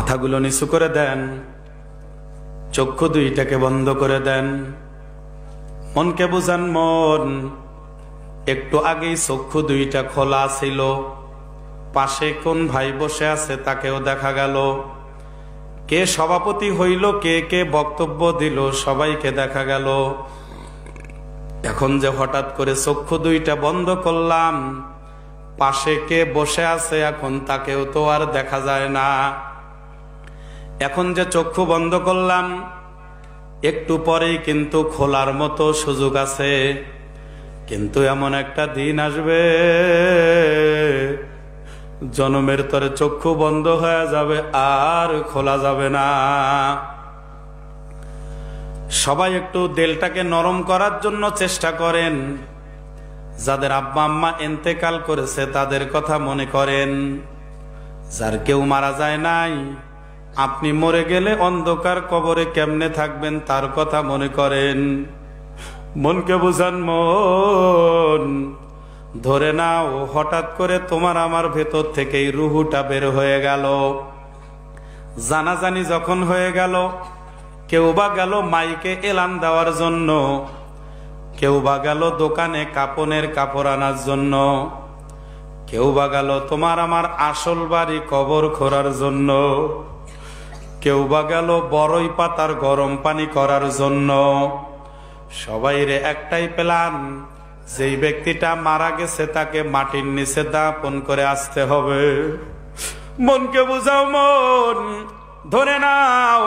মাথাগুলো নিচু করে দেন, চক্ষু দুইটাকে বন্ধ করে দেন, মনকে বুঝান মন একটু আগেই চক্ষু দুইটা খোলা ছিল, পাশে কোন ভাই বসে আছে তাকেও দেখা গেল, কে সভাপতি হইল, কে কে বক্তব্য দিল সবাইকে দেখা গেল। এখন যে হঠাৎ করে চক্ষু দুইটা বন্ধ করলাম, পাশে কে বসে আছে এখন তাকেও তো আর দেখা যায় না। এখন যে চক্ষু বন্ধ করলাম, একটু পরেই কিন্তু খোলার মতো সুযোগ আছে। কিন্তু এমন একটা দিন আসবে জনমের তরে চক্ষু বন্ধ হয়ে যাবে, আর খোলা যাবে না। সবাই একটু দিলটাকে নরম করার জন্য চেষ্টা করেন। যাদের আব্বা আম্মা ইন্তেকাল করেছে তাদের কথা মনে করেন। যার কেউ মারা যায় নাই, আপনি মরে গেলে অন্ধকার কবরে কেমনে থাকবেন তার কথা মনে করেন। মনকে বুঝান মন, ধরে নাও হঠাৎ করে তোমার আমার ভেতর থেকেই রুহুটা বের হয়ে গেল। জানাজানি যখন হয়ে গেল, কেউ বা গেল মাইকে এলান দেওয়ার জন্য, কেউ বা গেল দোকানে কাপনের কাপড় আনার জন্য, কেউ বা গেল তোমার আমার আসল বাড়ি কবর খোঁড়ার জন্য, কেউ বা গেল বড়ই পাতার গরম পানি করার জন্য। সবাই রে একটাই প্ল্যান, যেই ব্যক্তিটা মারা গেছে তাকে মাটির নিচে দাপন করে আসতে হবে। মনকে বুঝাও মন, ধরে নাও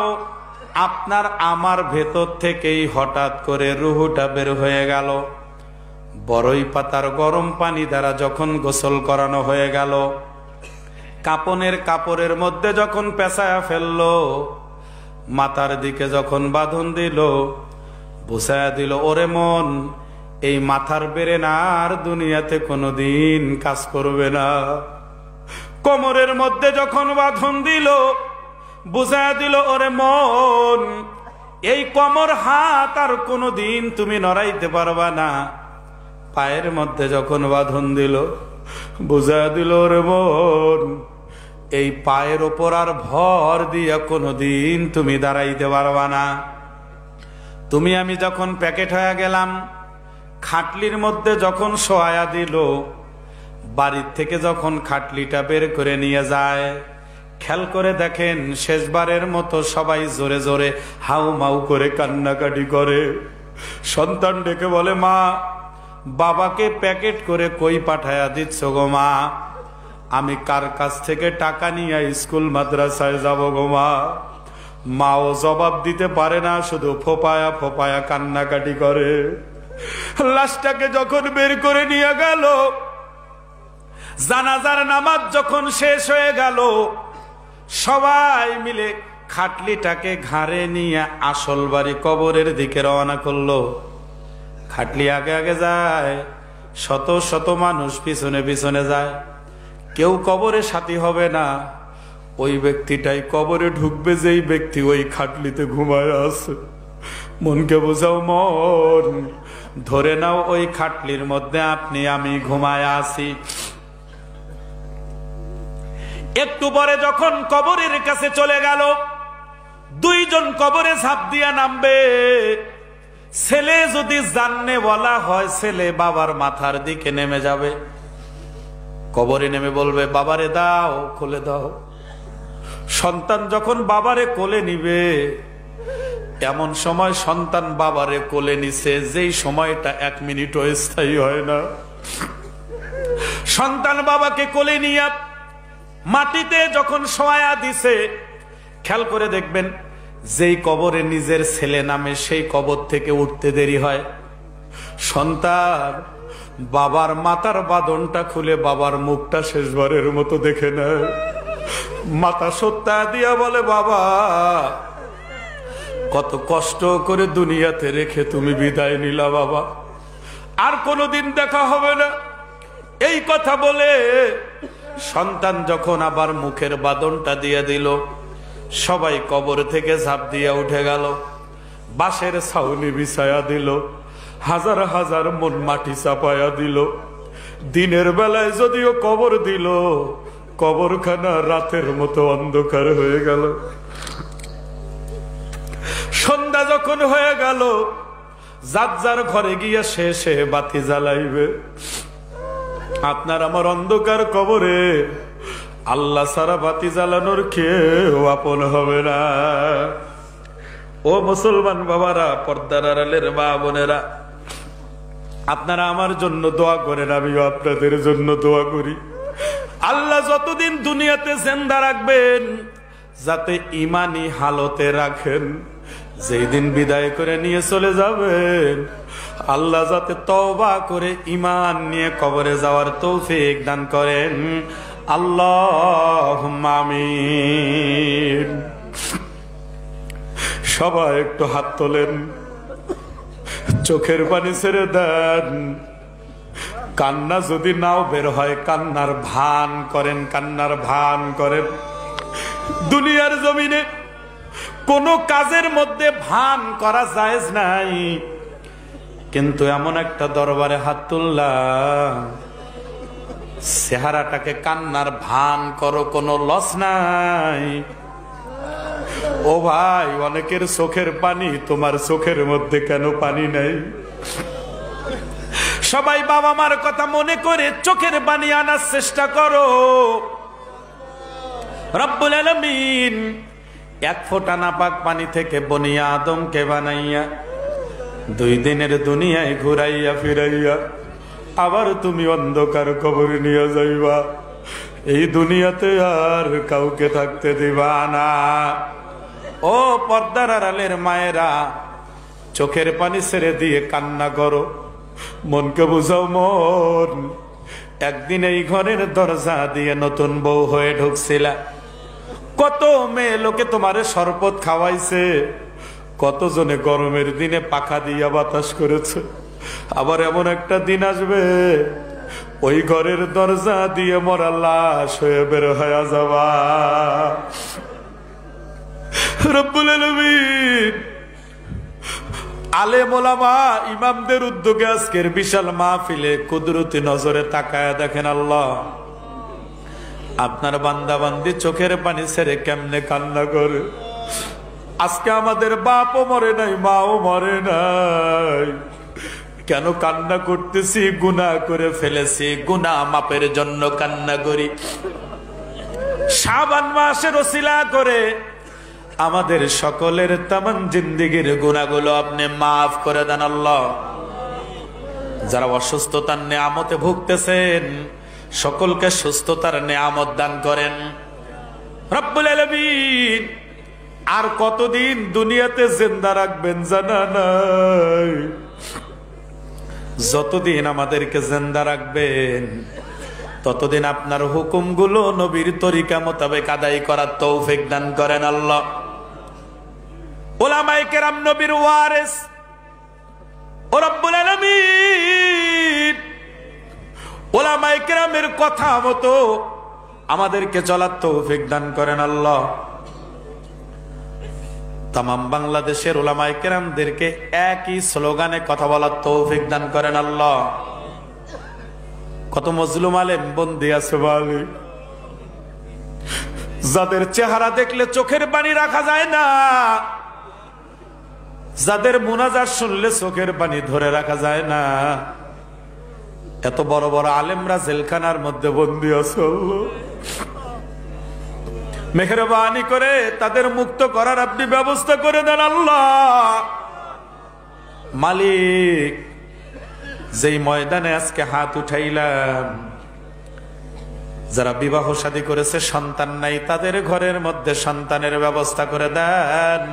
আপনার আমার ভেতর থেকেই হঠাৎ করে রুহুটা বের হয়ে গেল। বড়ই পাতার গরম পানি দ্বারা যখন গোসল করানো হয়ে গেল, কাপনের কাপড়ের মধ্যে যখন পেঁচায়া ফেললো, মাথার দিকে যখন বাঁধন দিল, বুঝায়া দিল ওরে মন, এই মাথার বেরেন আর দুনিয়াতে কোনোদিন কাজ করবে না। কোমরের মধ্যে যখন বাঁধন দিল, বুঝায়া দিল ওরে মন, এই কোমর হাত আর কোনোদিন তুমি নড়াইতে পারবা না। পায়ের মধ্যে যখন বাঁধন দিল, বুঝায়া দিল ওরে মন, এই পায়ের ওপর আর ভর দিয়া কোনোদিন তুমি দাঁড়াইতে পারবা না। তুমি আমি যখন প্যাকেট হয়ে গেলাম, খাটলির মধ্যে যখন শোয়া দিল, বাড়ির থেকে যখন খাটলিটা বের করে নিয়ে যায়, খেয়াল করে দেখেন শেষবারের মতো সবাই জোরে জোরে হাউ মাউ করে কান্নাকাটি করে। সন্তান ডেকে বলে, মা, বাবাকে প্যাকেট করে কই পাঠায়া দিচ্ছ গো মা? আমি কার কাছ থেকে টাকা নিয়ে স্কুল মাদ্রাসায় যাব গো মা? মাও জবাব দিতে পারে না, শুধু ফোপায়া ফোপায়া কান্নাকাটি করে। লাশটাকে যখন বের করে নিয়ে গেল, জানাজার নামাজ যখন শেষ হয়ে গেল, সবাই মিলে খাটলিটাকে ঘাড়ে নিয়ে আসল বাড়ি কবরের দিকে রওনা করলো। খাটলি আগে আগে যায়, শত শত মানুষ পিছনে পিছনে যায়। কেউ কবরে সাথী হবে না, ওই ব্যক্তিটাই কবরে ঢুকবে যেই ব্যক্তি ওই খাটলিতে ঘুমায় আছে। মনকে বোঝাও মন, ধরে নাও ওই খাটলির মধ্যে আপনি আমি ঘুমায় আছি। একটু পরে যখন কবরের কাছে চলে গেল, দুইজন কবরে ঝাঁপ দিয়া নামবে। ছেলে যদি জাননে বলা হয়, ছেলে বাবার মাথার দিকে নেমে যাবে, কবরে নেমে বলবে, বাবারে দাও, কোলে দাও। সন্তান যখন বাবারে কোলে নিবে, এমন সময় সন্তান বাবারে কোলে নিছে যেই সময়টা 1 মিনিটও স্থায়ী হয় না। সন্তান বাবাকে কোলে নিয়ে মাটিতে যখন শোয়া দিছে, খেয়াল করে দেখবেন যেই কবরে নিজের ছেলে নামে সেই কবর থেকে উঠতে দেরি হয়। সন্তান বাবার মাথার বাঁধনটা খুলে বাবার মুখটা শেষবারের মতো দেখে নেয়। মাথা সত্তা দিয়া বলে, বাবা, কত কষ্ট করে দুনিয়াতে রেখে তুমি বিদায় নিলা বাবা, আর কোনোদিন দেখা হবে না। এই কথা বলে সন্তান যখন আবার মুখের বাঁধনটা দিয়ে দিল, সবাই কবর থেকে ঝাঁপ দিয়া উঠে গেল। বাঁশের ছাউনি বিছায়া দিল, হাজার হাজার মন মাটি চাপায়া দিল। দিনের বেলায় যদিও কবর দিল, কবরখানা রাতের মতো অন্ধকার হয়ে গেল। সন্ধ্যা যখন হয়ে গেল, যার যার ঘরে গিয়া শেষে বাতি জ্বালাইবে। আপনার আমার অন্ধকার কবরে আল্লাহ সারা বাতি জ্বালানোর কেউ আপন হবে না। ও মুসলমান বাবারা, পর্দার আড়ালের মা বোনেরা, আপনারা আমার জন্য দোয়া করেন, আমিও আপনাদের জন্য দোয়া করি। আল্লাহ যতদিন দুনিয়াতে জিন্দা রাখবেন, যাতে ইমানি হালতে রাখেন। যেই দিন বিদায় করে নিয়ে চলে যাবেন, আল্লাহ যাতে তওবা করে ঈমান নিয়ে কবরে যাওয়ার তৌফিক দান করেন। আল্লাহুম্মা আমিন। সবাই একটু হাত তোলেন, চোখের পানি ছেড়ে দেন। কান্না যদি নাও বের হয়, কান্নার ভান করেন, কান্নার ভান করেন। দুনিয়ার জমিনে কোন কাজের মধ্যে ভান করা জায়েজ নাই, কিন্তু এমন একটা দরবারে হাত তুললাম, চেহারাটাকে কান্নার ভান করো, কোনো লস নাই। ও ভাই, অনেকের চোখের পানি, তোমার চোখের মধ্যে কেন পানি নাই? সবাই বাবা মার কথা মনে করে চোখের পানি আনার চেষ্টা করো। রব্বুল আলামিন এক ফোঁটা নাপাক পানি থেকে বনিয়া আদমকে বানাইয়া 2 দিনের দুনিয়ায় ঘুরাইয়া ফিরাইয়া আবার তুমি অন্ধকার কবরে নিয়ে যাইবা। এই দুনিয়াতে আর কাউকে থাকতে দিবা না। ও পর্দার আড়ালের মায়েরা, চোখের পানি ছেড়ে দিয়ে কান্না করো, মনকে বুঝাও। মন, একদিন এই ঘরের দরজা দিয়ে নতুন বউ হয়ে ঢুকছিলা, কত মেয়ে লোকে তোমারে শরবত খাওয়াইছে, কতজনে গরমের দিনে পাখা দিয়া বাতাস করেছে। আবার এমন একটা দিন আসবে, ওই ঘরের দরজা দিয়ে মরা লাশ হয়ে বের হয়ে যাবা। রব্বুল আলামিন আলেম ওলামা ইমামদের উদ্যোগে আজকের বিশাল মাহফিলে কুদরতি নজরে তাকায়া দেখেন, আল্লাহ আপনার বান্দা বান্দি চোখের পানি ছেড়ে কেমনে কান্না করে। আজকে আমাদের বাপও মরে নাই, মাও মরে নাই, কেন কান্না করতেছি? গুনাহ করে ফেলেছি, গুনাহ মাপের জন্য কান্না করি। শাবান মাসের ওসিলা করে আমাদের সকলের তামাম জিন্দেগির গুনাহগুলো আপনি মাফ করে দেন আল্লাহ। যারা অসুস্থতার নেয়ামতে ভুগতেছেন, সকলকে সুস্থতার নেয়ামত দান করেন রব্বুল আলামিন। আর কতদিন দুনিয়াতে জিন্দা রাখবেন জানা নাই। যতদিন আমাদেরকে জিন্দা রাখবেন, ততদিন আপনার হুকুমগুলো নবীর তরিকা মোতাবেক আদায় করার তৌফিক দান করেন আল্লাহ। উলামায়ে কেরাম নবীর ওয়ারিস, ও রব্বুল আলামিন উলামায়ে কেরামের কথা মতো আমাদেরকে চলার তৌফিক দান করেন আল্লাহ। তামাম বাংলাদেশের উলামায়ে কেরামদেরকে একই স্লোগানে কথা বলার তৌফিক দান করেন আল্লাহ। কত মজলুম আলেম বন্দী আছে ভাই, যাদের চেহারা দেখলে চোখের পানি রাখা যায় না, যাদের মুনাজাত শুনলে চোখের পানি ধরে রাখা যায় না, এত বড় বড় আলেমরা জেলখানার মধ্যে বন্দী আছে। মেহেরবানি করে তাদের মুক্ত করার আপনি ব্যবস্থা করে দেন আল্লাহ। মালিক, যেই ময়দানে আজকে হাত উঠাইলাম, যারা বিবাহ শাদী করেছে সন্তান নাই, তাদের ঘরের মধ্যে সন্তানের ব্যবস্থা করে দেন।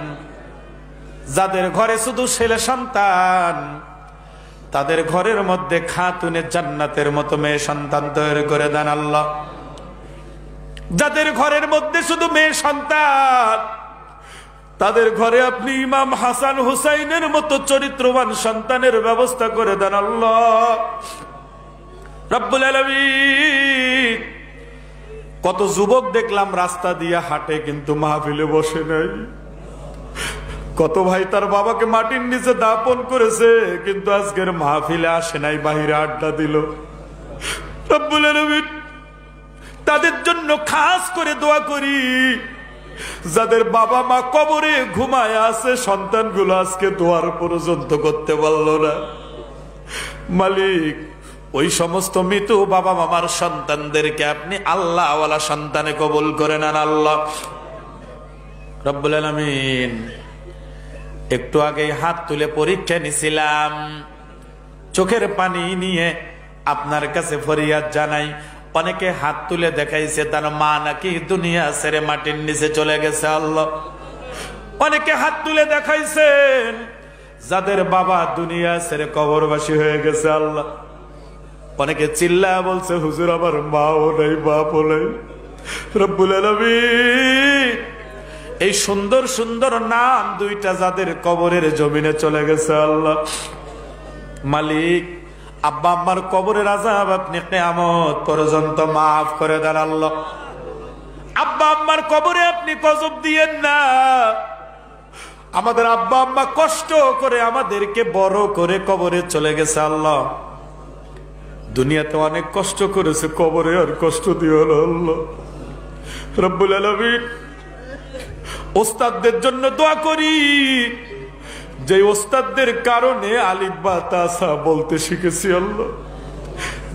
যাদের ঘরে শুধু ছেলে সন্তান, তাদের ঘরের মধ্যে খাতুনে জান্নাতের মতো মেয়ে সন্তান তৈরি করে দেন আল্লাহ। যাদের ঘরের মধ্যে শুধু মেয়ে সন্তান, তাদের ঘরে আপনি ইমাম হাসান হুসাইনের মতো চরিত্রবান সন্তানের ব্যবস্থা করে দেন আল্লাহ রব্বুল আলামিন। কত যুবক দেখলাম রাস্তা দিয়ে হাঁটে, কিন্তু মাহফিলে বসে নাই। কত ভাই তার বাবাকে মাটির নিচে দাপন করেছে, কিন্তু আজকের মাহফিলে আসে নাই, বাহিরে আড্ডা দিল। রব্বুল আলামিন তাদের জন্য খাস করে দোয়া করি। যাদের বাবা মা কবরে ঘুমায় আছে, সন্তানগুলো আজকে দোয়ার পর্যন্ত করতে পারল না, মালিক ওই সমস্ত মৃত বাবা মামার সন্তানদেরকে আপনি আল্লাহ ওয়ালা সন্তানে কবুল করে নেন আল্লাহ রব্বুল আলামিন। একটু আগে হাত তুলে পরীক্ষা নিছিলাম, চোখের পানি নিয়ে আপনার কাছে ফরিয়াদ জানাই। অনেকে হাত তুলে দেখাইছে তার মা নাকি দুনিয়া ছেড়ে মাটির নিচে চলে গেছে আল্লাহ। অনেকে হাত তুলে দেখাইছেন যাদের বাবা দুনিয়া ছেড়ে কবরবাসী হয়ে গেছে আল্লাহ। অনেকে চিল্লায় বলছে হুজুর আমার মাও নাই বাপও নাই। রব্বুল আলামিন এই সুন্দর সুন্দর নাম দুইটা যাদের কবরের জমিনে চলে গেছে আল্লাহ, মালিক আব্বা আম্মার কবরের আযাব আপনি কিয়ামত পর্যন্ত মাফ করে দেন আল্লাহ। আব্বা আম্মার কবরে আপনি গজব দিয়েন না। আমাদের আব্বা আম্মা কষ্ট করে আমাদেরকে বড় করে কবরে চলে গেছে আল্লাহ। দুনিয়াতে অনেক কষ্ট করেছে, কবরে আর কষ্ট দিও না আল্লাহ রব্বুল আলামিন। ওস্তাদদের জন্য দোয়া করি, যে ওস্তাদদের কারণে আলিফ বা তা সা বলতে শিখেছি আল্লাহ,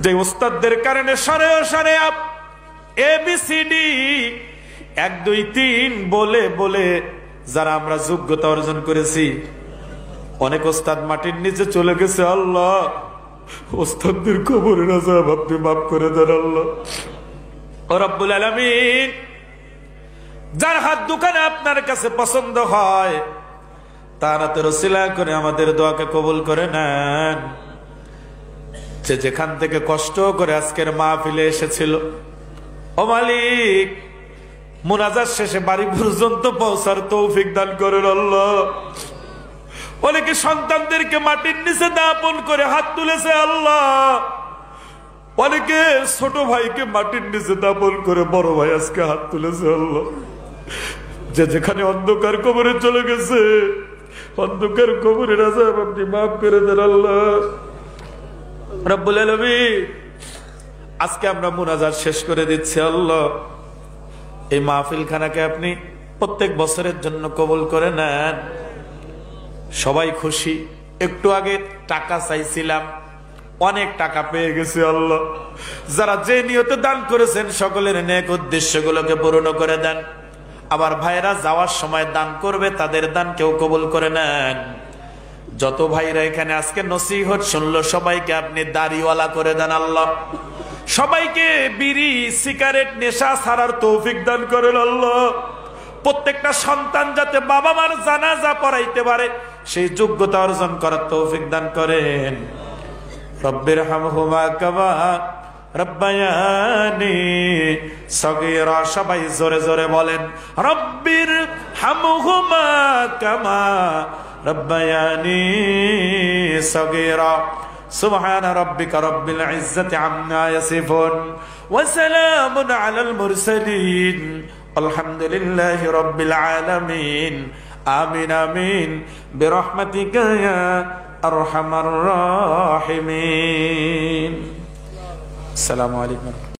যে ওস্তাদদের কারণে সরে সরে ABCD 1 2 3 বলে বলে যারা আমরা যোগ্যতা অর্জন করেছি, অনেক ওস্তাদ মাটির নিচে চলে গেছে আল্লাহ। ওস্তাদদের কবরের আযাব আপনি মাফ করে দেন আল্লাহ ও রব্বুল আলামিন। যার হাত দোকানে আপনার কাছে পছন্দ হয় তার হাতের ওসিলা করে আমাদের দোয়াকে কবুল করে নেন। যে যেখান থেকে কষ্ট করে আজকের মাহফিলে এসেছিল, ও মালিক মুনাজাত শেষে বাড়ি পর্যন্ত পৌঁছার তৌফিক দান করেন আল্লাহ। অনেকে সন্তানদেরকে মাটির নিচে দাপন করে হাত তুলেছে আল্লাহ। অনেকে ছোট ভাইকে মাটির নিচে দাপন করে বড় ভাই আজকে হাত তুলেছে আল্লাহ। যে যেখানে অন্ধকার কবরে চলে গেছে, অন্ধকার কবরের আযাব আপনি মাফ করে দেন আল্লাহ রব্বুল আলামিন। আজকে আমরা মুনাজাত শেষ করে দিচ্ছি আল্লাহ। এই মাহফিল খানাকে আপনি প্রত্যেক বছরের জন্য কবুল করে নেন। সবাই খুশি। একটু আগে টাকা চাইছিলাম, অনেক টাকা পেয়ে গেছে আল্লাহ। যারা যে নিয়তে দান করেছেন সকলের নেক উদ্দেশ্যগুলোকে পূর্ণ করে দেন। আবার ভাইরা যাওয়ার সময় দান করবে, তাদের দান কেউ কবুল করে নেন। যত ভাইরা এখানে আজকে নসিহত শুনলো সবাইকে আপনি দাড়িওয়ালা করে দেন আল্লাহ। সবাইকে বিড়ি সিগারেট নেশা ছাড়ার তৌফিক দান করেন আল্লাহ। প্রত্যেকটা সন্তান যাতে বাবা মার জানাজা পড়াইতে পারে সেই যোগ্যতা অর্জন করার তৌফিক দান করেন। রব্বির হামহুমা কামা রব্বায়ানি সগীরা। সবাই জোরে জোরে বলেন রব্বির হামহুমা কামা রব্বায়ানি সগীরা। সুবহান রাব্বিকা রব্বিল ইজ্জাতি আম্মা ইয়াসিফুন ওয়া সালামুন আলাল মুরসালিন আলহামদুলিল্লাহি রাব্বিল আলামিন। আমিন আমিন বিরহমাতিকা ইয়া আরহামার রাহিমিন। আসসালামু আলাইকুম।